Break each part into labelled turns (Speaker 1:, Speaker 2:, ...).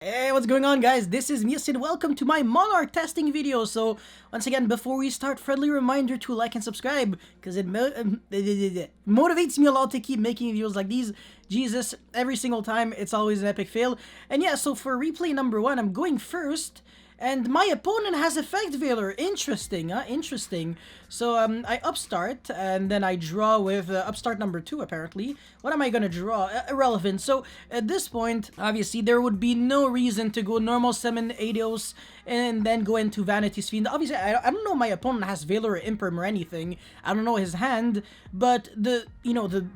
Speaker 1: Hey, what's going on, guys? This is Mias and welcome to my Monarch testing video. So, once again, before we start, friendly reminder to like and subscribe, because it motivates me a lot to keep making videos like these. Jesus, every single time, it's always an epic fail. And yeah, so for replay number 1, I'm going first. And my opponent has Effect Veiler. Interesting, huh? Interesting. So, I upstart, and then I draw with upstart number 2, apparently. What am I gonna draw? Irrelevant. So, at this point, obviously, there would be no reason to go normal summon Adios and then go into Vanity's Fiend. Obviously, I don't know my opponent has Veiler or Imperm or anything. I don't know his hand, but the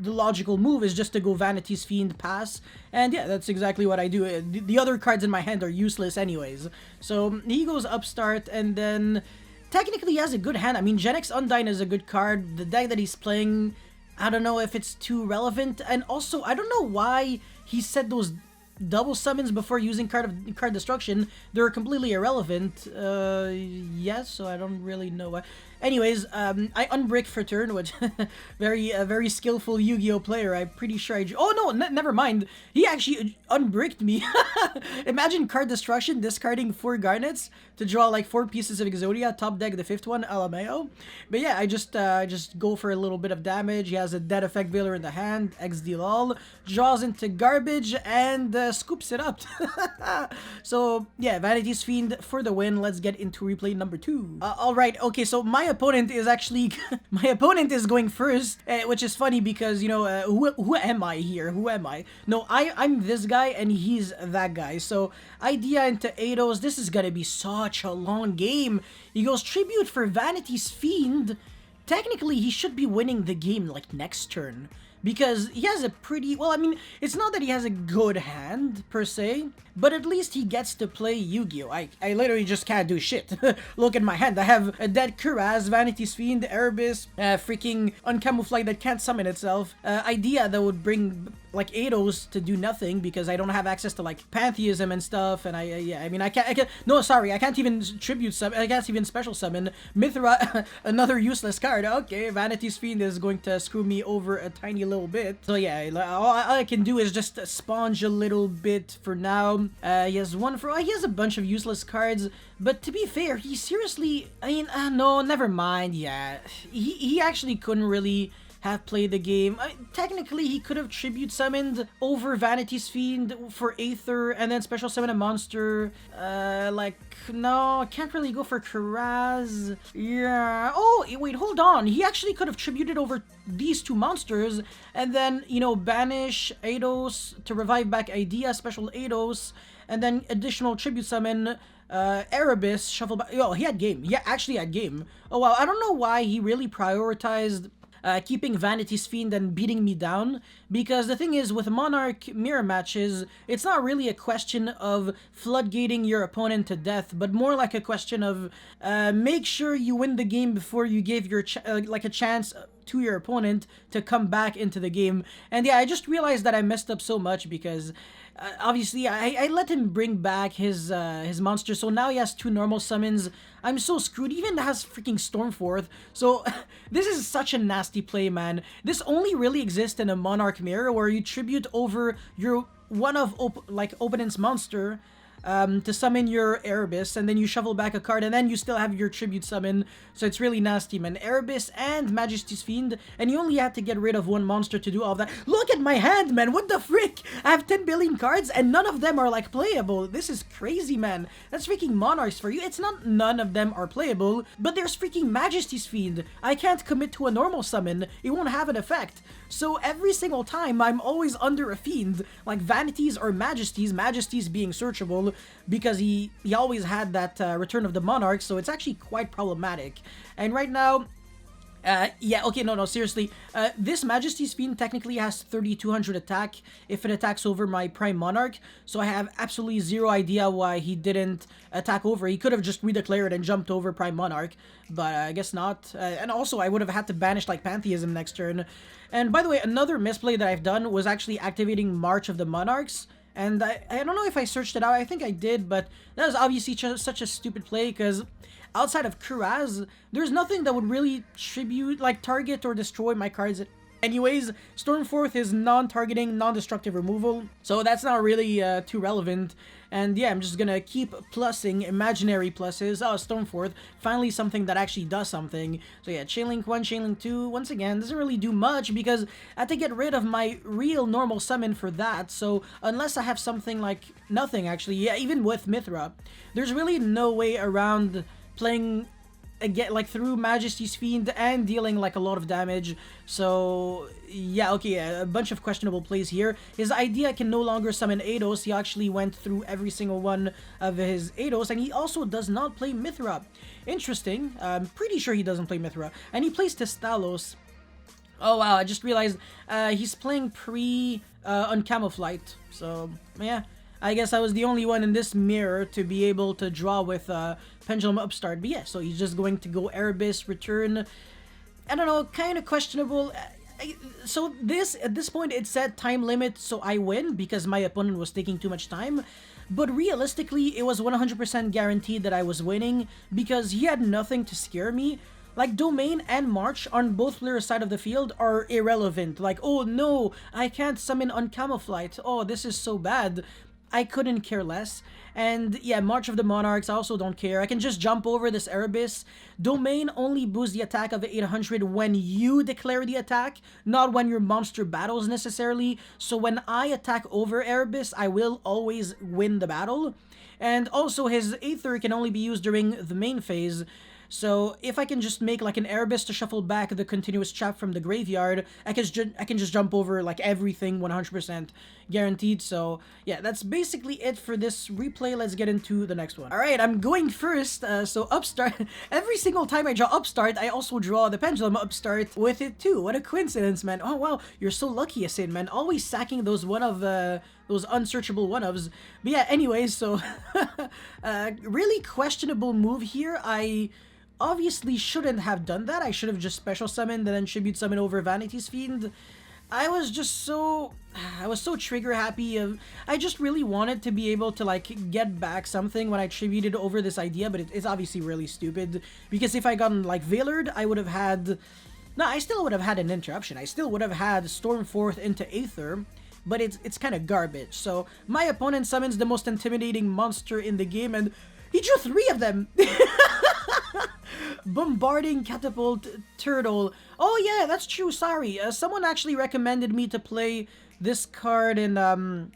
Speaker 1: logical move is just to go Vanity's Fiend, pass, and yeah, that's exactly what I do. The other cards in my hand are useless anyways. So, he goes upstart, and then technically he has a good hand. I mean, Genex Undyne is a good card. The deck that he's playing, I don't know if it's too relevant, and also I don't know why he said those double summons before using card destruction. They're completely irrelevant. Yes, so I don't really know why. Anyways, I unbrick for turn, which very skillful Yu-Gi-Oh player. I'm pretty sure I. Oh no, never mind. He actually unbricked me. Imagine card destruction, discarding 4 garnets to draw like 4 pieces of Exodia. Top deck the 5th one, LMAO. But yeah, I just go for a little bit of damage. He has a dead Effect Veiler in the hand. XD lol. Draws into garbage and scoops it up. So yeah, Vanity's Fiend for the win. Let's get into replay number 2. All right. Okay, so my opponent is actually my opponent is going first, which is funny because who am I here? Who am I? No, I'm this guy and he's that guy. So idea into Eidos. This is gonna be such a long game. He goes tribute for Vanity's Fiend. Technically, he should be winning the game like next turn, because he has a pretty, well, I mean, it's not that he has a good hand, per se, but at least he gets to play Yu-Gi-Oh! I literally just can't do shit. Look at my hand. I have a dead Kuraz, Vanity's Fiend, Erebus, freaking Uncamouflage that can't summon itself, idea that would bring, like, Eidos to do nothing, because I don't have access to, like, Pantheism and stuff, and I can't, no, sorry, I can't even tribute summon, I can't even special summon. Mithra, another useless card. Okay, Vanity's Fiend is going to screw me over a tiny little bit. So yeah, all I can do is just sponge a little bit for now. He has he has a bunch of useless cards, but to be fair, he seriously, I mean, no, never mind. Yeah, he actually couldn't really have played the game. Technically, he could have tribute summoned over Vanity's Fiend for Aether and then special summon a monster. Like, no, I can't really go for Kuraz. Yeah. Oh, wait, hold on. He actually could have tributed over these 2 monsters and then, banish Eidos to revive back Idea, special Eidos, and then additional tribute summon Erebus, shuffle back. Oh, he had game. He actually had game. Oh, wow. I don't know why he really prioritized keeping Vanity's Fiend and beating me down, because the thing is, with Monarch mirror matches, it's not really a question of floodgating your opponent to death, but more like a question of make sure you win the game before you give your like a chance to your opponent to come back into the game. And yeah, I just realized that I messed up so much because obviously I let him bring back his monster, so now he has 2 normal summons. I'm so screwed. Even has freaking Stormforth. So this is such a nasty play, man. This only really exists in a Monarch mirror where you tribute over your one of opponent's monster to summon your Erebus, and then you shuffle back a card, and then you still have your tribute summon. So it's really nasty, man. Erebus and Majesty's Fiend, and you only have to get rid of 1 monster to do all of that. Look at my hand, man. What the frick? I have 10 billion cards, and none of them are, like, playable. This is crazy, man. That's freaking Monarchs for you. It's not none of them are playable, but there's freaking Majesty's Fiend. I can't commit to a normal summon. It won't have an effect. So every single time, I'm always under a Fiend, like Vanities or Majesties, Majesties being searchable, because he always had that Return of the Monarch, so it's actually quite problematic. And right now, yeah, okay, no, seriously, this Majesty's Fiend technically has 3200 attack if it attacks over my Prime Monarch, so I have absolutely zero idea why he didn't attack over. He could have just redeclared and jumped over Prime Monarch, but I guess not. And also, I would have had to banish, like, Pantheism next turn. And by the way, another misplay that I've done was actually activating March of the Monarchs. And I don't know if I searched it out. I think I did, but that was obviously such a stupid play, because outside of Kuraz, there's nothing that would really tribute, like, target or destroy my cards anyways. Stormforth is non-targeting, non-destructive removal, so that's not really too relevant. And yeah, I'm just gonna keep plussing imaginary pluses. Oh, Stormforth, finally something that actually does something. So yeah, Chainlink 1, Chainlink 2, once again, doesn't really do much because I had to get rid of my real normal summon for that. So unless I have something like nothing actually, yeah, even with Mithra, there's really no way around playing again, like through Majesty's Fiend and dealing like a lot of damage. So yeah, okay, a bunch of questionable plays here. His idea can no longer summon Eidos. He actually went through every single one of his Eidos, and he also does not play Mithra. Interesting. I'm pretty sure he doesn't play Mithra, and he plays Testalos. Oh wow, I just realized he's playing pre-Uncamouflite. So yeah, I guess I was the only one in this mirror to be able to draw with Pendulum Upstart. But yeah, so he's just going to go Erebus, return. I don't know, kind of questionable. So this, at this point, it said time limit, so I win because my opponent was taking too much time. But realistically, it was 100% guaranteed that I was winning because he had nothing to scare me. Like, Domain and March on both players' side of the field are irrelevant. Like, oh no, I can't summon Uncamouflite. Oh, this is so bad. I couldn't care less. And yeah, March of the Monarchs, I also don't care. I can just jump over this Erebus. Domain only boosts the attack of 800 when you declare the attack, not when your monster battles necessarily. So when I attack over Erebus, I will always win the battle. And also his Aether can only be used during the main phase. So if I can just make like an Erebus to shuffle back the continuous trap from the graveyard, I can just jump over like everything 100% guaranteed. So yeah, that's basically it for this replay. Let's get into the next one. All right, I'm going first. So Upstart, every single time I draw Upstart, I also draw the Pendulum Upstart with it too. What a coincidence, man. Oh wow, you're so lucky, Asin, man. Always sacking those those unsearchable one-ofs. But yeah, anyways, so really questionable move here. I obviously shouldn't have done that. I should have just special summoned and then tribute summon over Vanity's Fiend. I was so trigger happy. I just really wanted to be able to like get back something when I tributed over this idea, but it's obviously really stupid because if I gotten like Veilered, I would have had, no, I still would have had an interruption. I still would have had Stormforth into Aether, but it's kind of garbage. So my opponent summons the most intimidating monster in the game, and he drew 3 of them. Bombarding Catapult Turtle. Oh yeah, that's true, sorry. Someone actually recommended me to play this card in Armed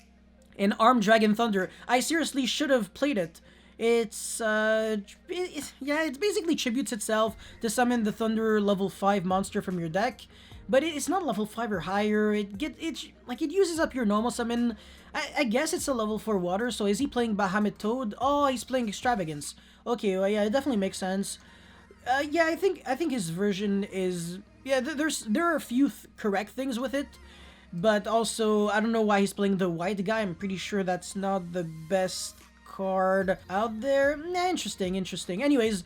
Speaker 1: Dragon Thunder. I seriously should have played it. It's yeah, it basically tributes itself to summon the Thunder level 5 monster from your deck. But it's not level 5 or higher. It uses up your normal summon. I guess it's a level 4 water, so is he playing Bahamut Toad? Oh, he's playing Extravagance. Okay, well, yeah, it definitely makes sense. Yeah, I think his version is, yeah, there are a few correct things with it, but also I don't know why he's playing the white guy. I'm pretty sure that's not the best card out there. Nah, interesting. Anyways,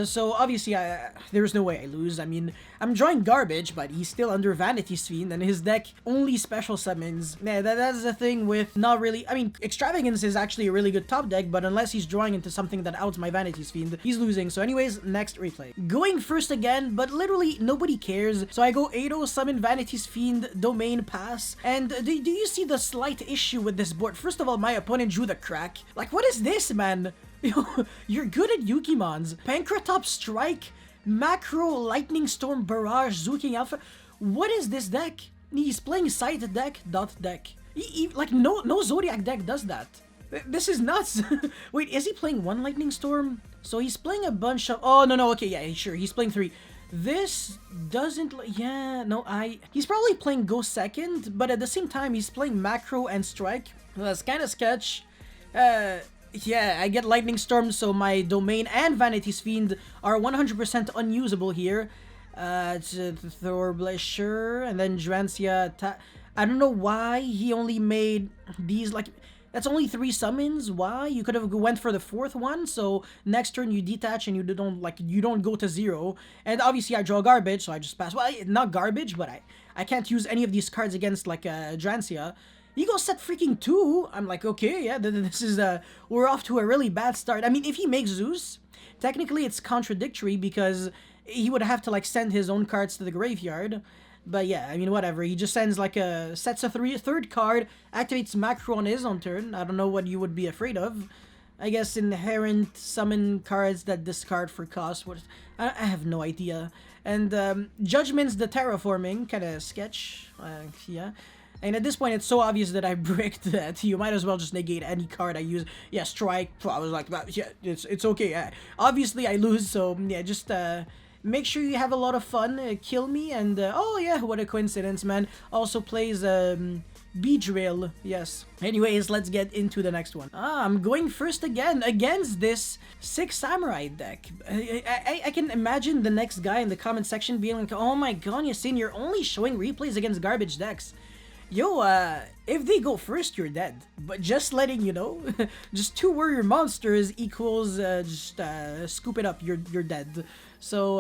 Speaker 1: so obviously there's no way I lose. I mean, I'm drawing garbage, but he's still under Vanity's Fiend, and his deck only special summons. Nah, that's the thing with not really, I mean, Extravagance is actually a really good top deck, but unless he's drawing into something that outs my Vanity's Fiend, he's losing. So anyways, next replay. Going first again, but literally nobody cares. So I go Eido, summon Vanity's Fiend, Domain, pass. And do you see the slight issue with this board? First of all, my opponent drew the crack. Like, what is this, man? You're good at Yukimons. Pancratop Strike, Macro, Lightning Storm, Barrage, Zooking Alpha. What is this deck? He's playing side deck, dot deck. Like, no Zodiac deck does that. This is nuts. Wait, is he playing 1 Lightning Storm? So he's playing a bunch of... Oh, no, okay, yeah, sure, he's playing 3. This doesn't... Yeah, no, he's probably playing Go Second, but at the same time, he's playing Macro and Strike. Well, that's kind of sketch. Yeah, I get Lightning Storm, so my Domain and Vanity's Fiend are 100% unusable here. Thorblazer, and then Drancia. I don't know why he only made these, like, that's only 3 summons. Why? You could have went for the 4th one, so next turn you detach and you don't go to 0. And obviously I draw garbage, so I just pass. Well, not garbage, but I can't use any of these cards against, like, Drancia. He goes set freaking 2. I'm like, okay, yeah, this is, we're off to a really bad start. I mean, if he makes Zeus, technically it's contradictory because he would have to, like, send his own cards to the graveyard. But yeah, I mean, whatever. He just sends like sets a third card, activates macro on his own turn. I don't know what you would be afraid of. I guess inherent summon cards that discard for cost. I have no idea. And Judgment's the terraforming, kind of sketch. Yeah. And at this point, it's so obvious that I bricked that you might as well just negate any card I use. Yeah, strike. I was like, yeah, it's okay. Obviously, I lose, so yeah, just make sure you have a lot of fun. Kill me, and oh yeah, what a coincidence, man. Also plays B-Drill, yes. Anyways, let's get into the next one. I'm going first again against this 6 Samurai deck. I can imagine the next guy in the comment section being like, oh my god, Yasin, you're only showing replays against garbage decks. Yo, if they go first, you're dead. But just letting you know, just 2 warrior monsters equals just scoop it up. You're dead. So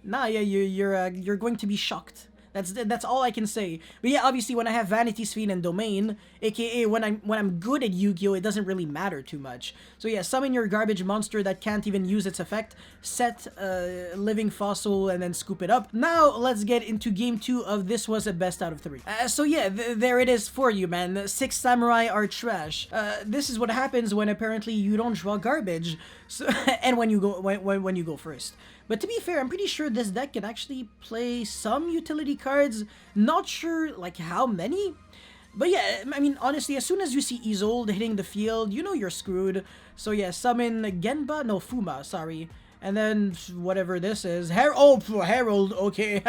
Speaker 1: nah, yeah, you're going to be shocked. That's all I can say. But yeah, obviously when I have Vanity's Fiend and Domain, aka when I'm good at Yu-Gi-Oh, it doesn't really matter too much. So yeah, summon your garbage monster that can't even use its effect, set Living Fossil, and then scoop it up. Now let's get into game 2 of This Was a Best Out of 3. So yeah, there it is for you, man. 6 Samurai are trash. This is what happens when apparently you don't draw garbage, so and when you go first. But to be fair, I'm pretty sure this deck can actually play some utility cards. Not sure, like, how many? But yeah, I mean, honestly, as soon as you see Isolde hitting the field, you know you're screwed. So yeah, summon Genba? No, Fuma, sorry. And then whatever this is. Herald, okay.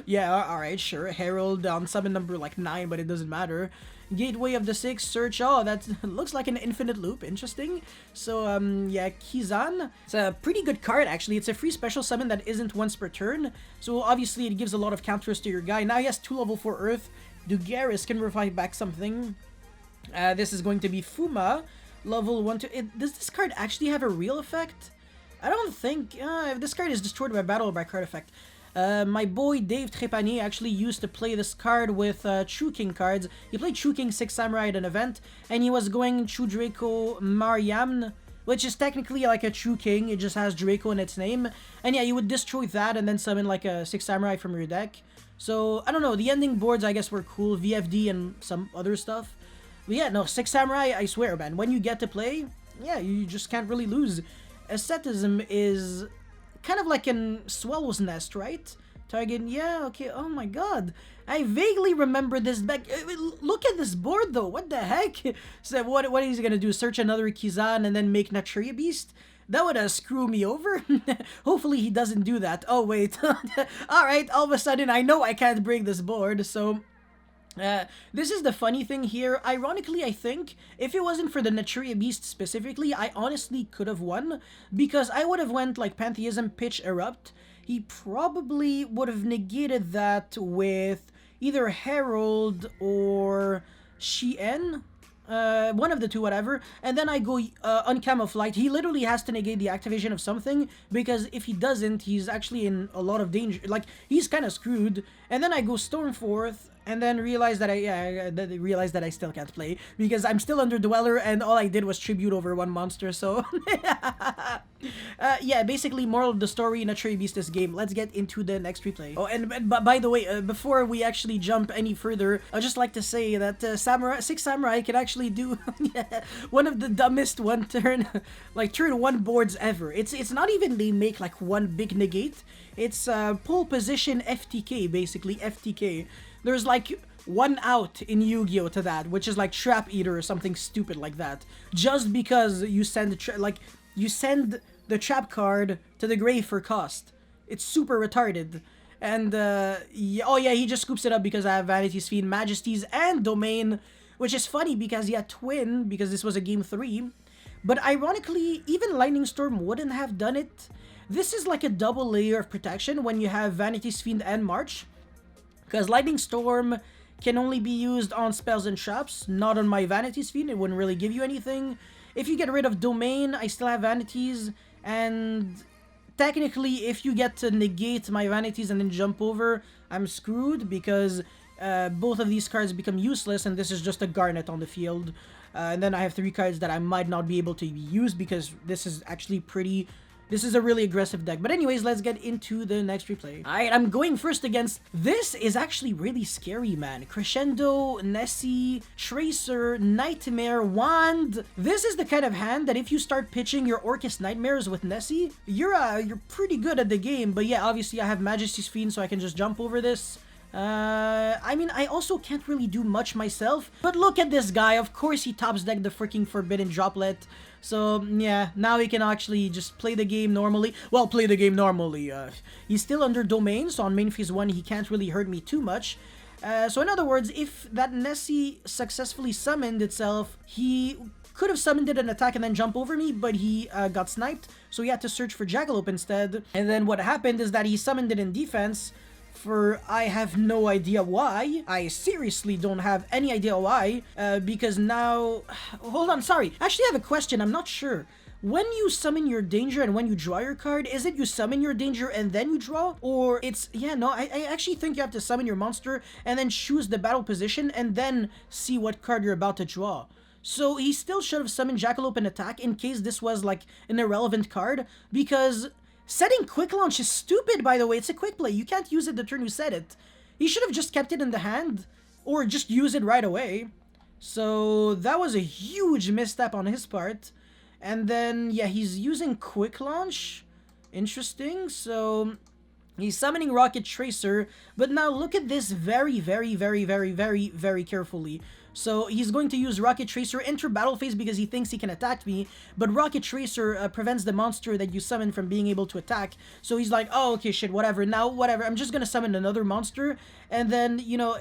Speaker 1: Yeah, alright, sure. Herald on summon number, like, 9, but it doesn't matter. Gateway of the 6, search. Oh, that looks like an infinite loop. Interesting. So, yeah, Kizan. It's a pretty good card, actually. It's a free special summon that isn't once per turn. So, obviously, it gives a lot of counters to your guy. Now he has 2 level 4 Earth. Dugaris can revive back something. This is going to be Fuma. Level 1 to... Does this card actually have a real effect? I don't think... if this card is destroyed by battle or by card effect. My boy Dave Trepanier actually used to play this card with True King cards. He played True King 6 Samurai at an event, and he was going True Draco Mariamne, which is technically like a True King. It just has Draco in its name. And yeah, you would destroy that and then summon like a 6 Samurai from your deck. So, I don't know, the ending boards I guess were cool, VFD and some other stuff. But yeah, no, 6 Samurai, I swear, man, when you get to play, yeah, you just can't really lose. Asceticism is... kind of like an Swallow's Nest, right? Target, yeah, okay, oh my god. I vaguely remember this deck. Look at this board, though, what the heck? So what is he gonna do, search another Kizan and then make Natria Beast? That would screw me over. Hopefully he doesn't do that. Oh, wait. Alright, all of a sudden I know I can't break this board, so... this is the funny thing here. Ironically, I think, if it wasn't for the Natria Beast specifically, I honestly could have won, because I would have went like Pantheism, Pitch, Erupt. He probably would have negated that with either Herald or Shien. One of the two, whatever, and then I go Uncamouflaged. He literally has to negate the activation of something, because if he doesn't, he's actually in a lot of danger. Like, he's kind of screwed. And then I go Stormforth, and then realize that I still can't play, because I'm still under Dweller, and all I did was tribute over 1 monster, so... yeah, basically, moral of the story, Natria Beast this game. Let's get into the next replay. Oh, and by the way, before we actually jump any further, I'd just like to say that 6 Samurai can actually do one of the dumbest turn 1 boards ever. It's not even they make like 1 big negate. It's pole position FTK, basically, FTK. There's like 1 out in Yu-Gi-Oh to that, which is like Trap Eater or something stupid like that. Just because you send the trap card to the grave for cost. It's super retarded. And yeah, oh yeah, he just scoops it up because I have Vanity's Fiend, Majesties, and Domain, which is funny because he had Twin, because this was a game 3. But ironically, even Lightning Storm wouldn't have done it. This is like a double layer of protection when you have Vanity's Fiend and March. Because Lightning Storm can only be used on spells and traps, not on my Vanity's Fiend. It wouldn't really give you anything. If you get rid of Domain, I still have Vanities, and technically, if you get to negate my Vanities and then jump over, I'm screwed, because both of these cards become useless, and this is just a Garnet on the field. And then I have 3 cards that I might not be able to use, because this is actually pretty this is a really aggressive deck. But anyways, let's get into the next replay. Alright, I'm going first against... This is actually really scary, man. Crescendo, Nessie, Tracer, Nightmare, Wand. This is the kind of hand that if you start pitching your Orkest Nightmares with Nessie, you're pretty good at the game. But yeah, obviously I have Majesty's Fiend, so I can just jump over this. I mean, I also can't really do much myself, but look at this guy. Of course he tops decked the freaking Forbidden Droplet. So yeah, now he can actually just play the game normally. Well, play the game normally. He's still under domain, so on main phase 1 he can't really hurt me too much. So in other words, if that Nessie successfully summoned itself, he could have summoned it an attack and then jump over me, but he got sniped, so he had to search for Jackalope instead. And then what happened is that he summoned it in defense, for I have no idea why. I seriously don't have any idea why, because now... Hold on, sorry. Actually, I have a question. I'm not sure. When you summon your danger and when you draw your card, is it you summon your danger and then you draw? Or it's... Yeah, no, I actually think you have to summon your monster and then choose the battle position and then see what card you're about to draw. So he still should have summoned Jackalope and attack in case this was like an irrelevant card, because... Setting Quick Launch is stupid, by the way. It's a quick play. You can't use it the turn you set it. He should have just kept it in the hand, or just use it right away. So that was a huge misstep on his part. And then, yeah, he's using Quick Launch. Interesting. So he's summoning Rocket Tracer, but now look at this very, very, very, very, very, very carefully. So he's going to use Rocket Tracer, enter battle phase because he thinks he can attack me, but Rocket Tracer prevents the monster that you summon from being able to attack. So he's like, oh, okay, shit, whatever. Now, whatever, I'm just going to summon another monster, and then, you know,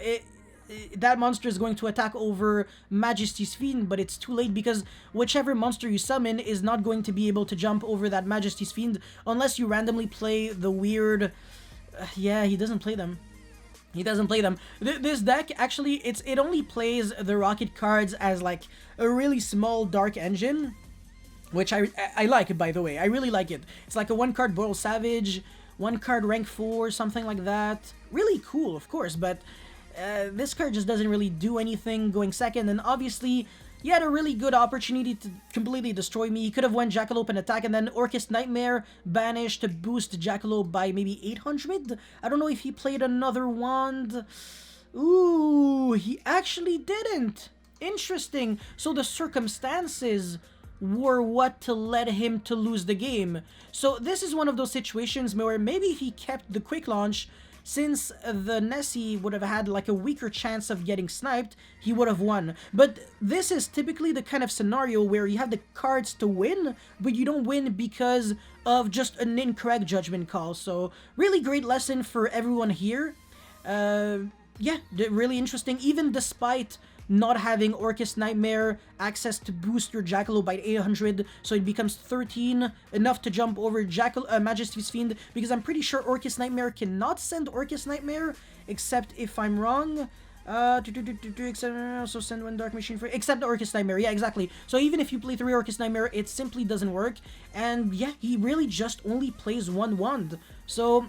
Speaker 1: that monster is going to attack over Majesty's Fiend, but it's too late because whichever monster you summon is not going to be able to jump over that Majesty's Fiend unless you randomly play the weird... yeah, he doesn't play them. He doesn't play them. This deck, actually, it only plays the rocket cards as, like, a really small Dark Engine, which I like, by the way. I really like it. It's like a 1-card Boral Savage, 1-card rank 4, something like that. Really cool, of course, but this card just doesn't really do anything going second, and obviously... He had a really good opportunity to completely destroy me. He could have went Jackalope and attack, and then Orkest Nightmare banished to boost Jackalope by maybe 800? I don't know if he played another wand. Ooh, he actually didn't. Interesting. So the circumstances were what to led him to lose the game. So this is one of those situations where maybe if he kept the quick launch, since the Nessie would have had like a weaker chance of getting sniped, he would have won. But this is typically the kind of scenario where you have the cards to win, but you don't win because of just an incorrect judgment call. So really great lesson for everyone here. Yeah, really interesting, even despite not having Orkest Nightmare access to boost your Jackalope by 800, so it becomes 13, enough to jump over Majesty's Fiend, because I'm pretty sure Orkest Nightmare cannot send Orkest Nightmare, except if I'm wrong. So send one Dark Machine for except the Orkest Nightmare. Yeah, exactly. So even if you play 3 Orkest Nightmare, it simply doesn't work. And yeah, he really just only plays 1 wand. So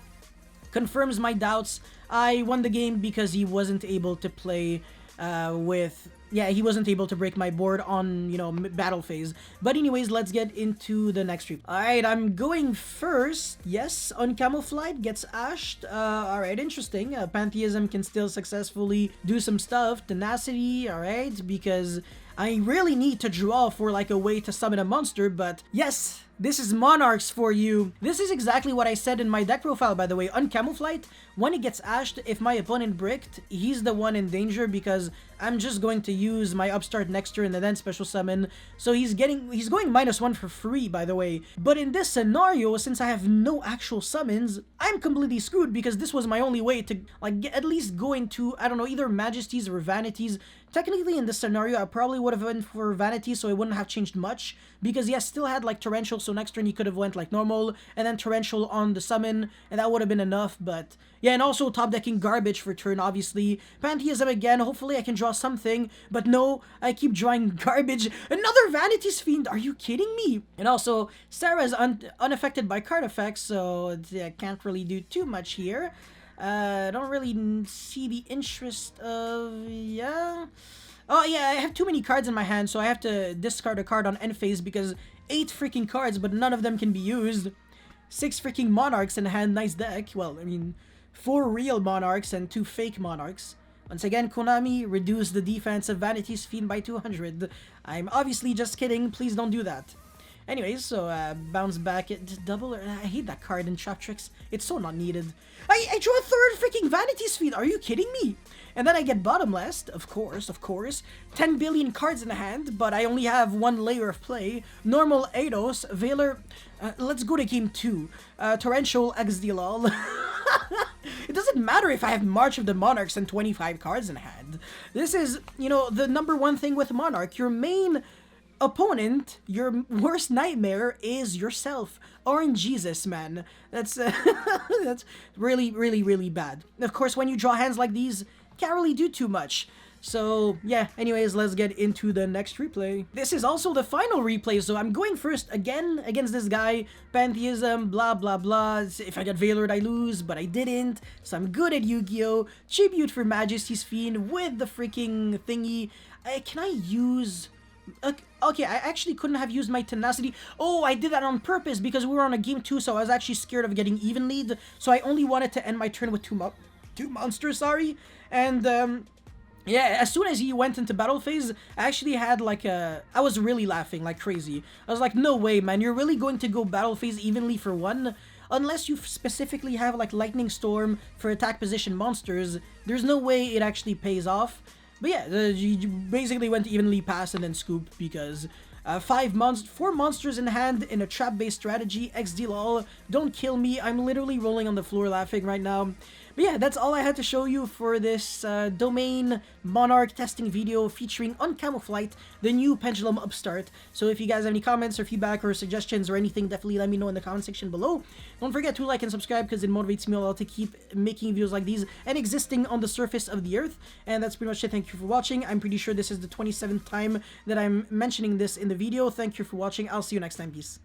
Speaker 1: confirms my doubts. I won the game because he wasn't able to play he wasn't able to break my board on, you know, battle phase. But anyways, let's get into the next trip. Alright, I'm going first. Yes, Uncamouflaged gets ashed. Alright, interesting. Pantheism can still successfully do some stuff. Tenacity, alright, because I really need to draw for like a way to summon a monster, but yes, this is Monarchs for you. This is exactly what I said in my deck profile, by the way. Uncamouflaged, when it gets ashed, if my opponent bricked, he's the one in danger because I'm just going to use my upstart next turn and then special summon. So he's going -1 for free, by the way. But in this scenario, since I have no actual summons, I'm completely screwed because this was my only way to like at least go into, I don't know, either Majesties or Vanities. Technically, in this scenario, I probably would have went for Vanity, so it wouldn't have changed much because he still had like Torrential, so next turn he could have went like normal and then Torrential on the summon, and that would have been enough. But yeah, and also top decking garbage for turn, obviously. Pantheism again, hopefully I can draw something, but no, I keep drawing garbage. Another Vanity's Fiend, are you kidding me? And also, Sarah is unaffected by card effects, so yeah, can't really do too much here. I don't really see the interest of, yeah. Oh yeah, I have too many cards in my hand, so I have to discard a card on end phase because 8 freaking cards, but none of them can be used. 6 freaking Monarchs in hand. Nice deck. Well, I mean, 4 real Monarchs and 2 fake Monarchs. Once again, Konami, reduce the defense of Vanity's Fiend by 200. I'm obviously just kidding. Please don't do that. Anyways, so bounce back at double. I hate that card in Trap Tricks. It's so not needed. I drew a 3rd freaking Vanity's Fiend. Are you kidding me? And then I get bottomless, of course. 10 billion cards in the hand, but I only have 1 layer of play. Normal Eidos, Veiler. Let's go to game 2. Torrential XD-lol. It doesn't matter if I have March of the Monarchs and 25 cards in hand. This is, you know, the #1 thing with Monarch. Your main opponent, your worst nightmare is yourself. RNGesus, man. That's that's really, really, really bad. Of course, when you draw hands like these, can't really do too much. So, yeah, anyways, let's get into the next replay. This is also the final replay, so I'm going first again against this guy. Pantheism, blah, blah, blah. If I get Veilered, I lose, but I didn't. So I'm good at Yu-Gi-Oh! Tribute for Majesty's Fiend with the freaking thingy. Can I use... Okay, I actually couldn't have used my Tenacity. Oh, I did that on purpose because we were on a game 2, so I was actually scared of getting even lead. So I only wanted to end my turn with two monsters, sorry. And, yeah, as soon as he went into battle phase, I actually had like a... I was really laughing like crazy. I was like, no way, man, you're really going to go battle phase evenly for 1? Unless you specifically have like Lightning Storm for attack position monsters, there's no way it actually pays off. But yeah, you basically went evenly past and then scoop because 4 monsters in hand in a trap-based strategy. XD-lol, don't kill me. I'm literally rolling on the floor laughing right now. But yeah, that's all I had to show you for this Domain Monarch testing video featuring Uncamouflite, the new Pendulum Upstart. So if you guys have any comments or feedback or suggestions or anything, definitely let me know in the comment section below. Don't forget to like and subscribe because it motivates me a lot to keep making videos like these and existing on the surface of the earth. And that's pretty much it. Thank you for watching. I'm pretty sure this is the 27th time that I'm mentioning this in the video. Thank you for watching. I'll see you next time. Peace.